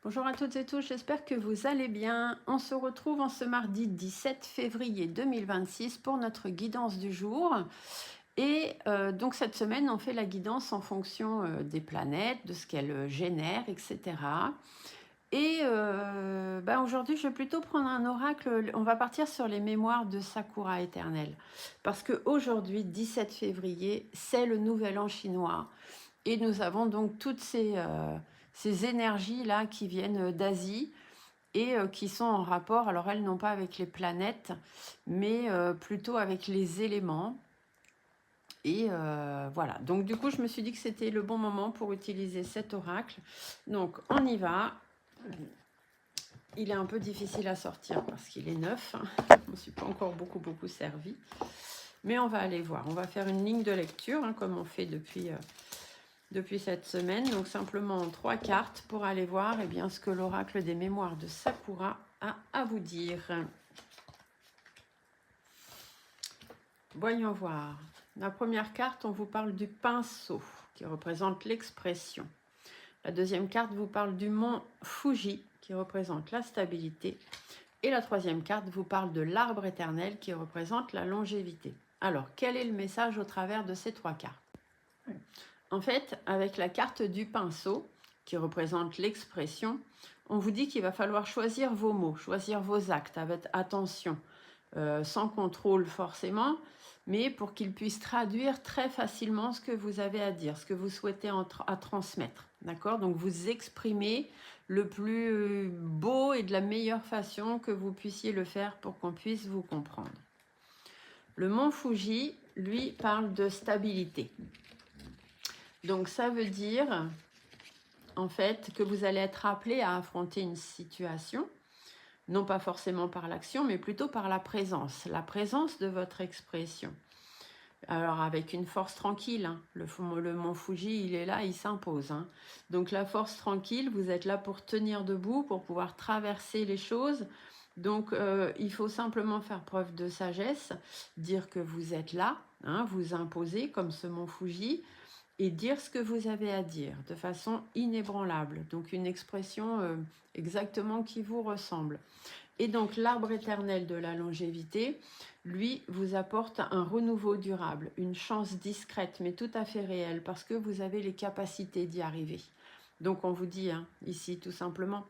Bonjour à toutes et tous, j'espère que vous allez bien. On se retrouve en ce mardi 17 février 2026 pour notre guidance du jour. Et donc cette semaine, on fait la guidance en fonction des planètes, de ce qu'elles génèrent, etc. Et aujourd'hui, je vais plutôt prendre un oracle. On va partir sur les mémoires de Sakura éternelle. Parce qu'aujourd'hui, 17 février, c'est le nouvel an chinois. Et nous avons donc toutes ces énergies-là qui viennent d'Asie et qui sont en rapport, alors elles n'ont pas avec les planètes, mais plutôt avec les éléments. Et voilà, donc du coup je me suis dit que c'était le bon moment pour utiliser cet oracle. Donc on y va. Il est un peu difficile à sortir parce qu'il est neuf. Je ne me suis pas encore beaucoup servi. Mais on va aller voir. On va faire une ligne de lecture, comme on fait depuis cette semaine. Donc simplement 3 cartes pour aller voir bien, ce que l'oracle des mémoires de Sakura a à vous dire. Voyons voir. La première carte, on vous parle du pinceau qui représente l'expression. La deuxième carte vous parle du mont Fuji qui représente la stabilité. Et la troisième carte vous parle de l'arbre éternel qui représente la longévité. Alors, quel est le message au travers de ces 3 cartes? En fait, avec la carte du pinceau, qui représente l'expression, on vous dit qu'il va falloir choisir vos mots, choisir vos actes avec attention, sans contrôle forcément, mais pour qu'ils puissent traduire très facilement ce que vous avez à dire, ce que vous souhaitez à transmettre. D'accord? Donc vous exprimez le plus beau et de la meilleure façon que vous puissiez le faire pour qu'on puisse vous comprendre. Le mont Fuji, lui, parle de stabilité. Donc ça veut dire, en fait, que vous allez être appelé à affronter une situation, non pas forcément par l'action, mais plutôt par la présence de votre expression. Alors avec une force tranquille, le mont Fuji, il est là, il s'impose. Donc la force tranquille, vous êtes là pour tenir debout, pour pouvoir traverser les choses. Donc il faut simplement faire preuve de sagesse, dire que vous êtes là, vous imposer comme ce mont Fuji, et dire ce que vous avez à dire de façon inébranlable. Donc une expression exactement qui vous ressemble. Et donc l'arbre éternel de la longévité, lui, vous apporte un renouveau durable, une chance discrète, mais tout à fait réelle, parce que vous avez les capacités d'y arriver. Donc on vous dit ici tout simplement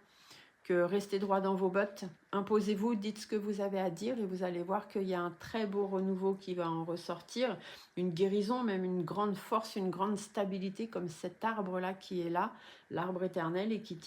que restez droit dans vos bottes, imposez-vous, dites ce que vous avez à dire et vous allez voir qu'il y a un très beau renouveau qui va en ressortir, une guérison, même une grande force, une grande stabilité comme cet arbre-là qui est là, l'arbre éternel et qui tient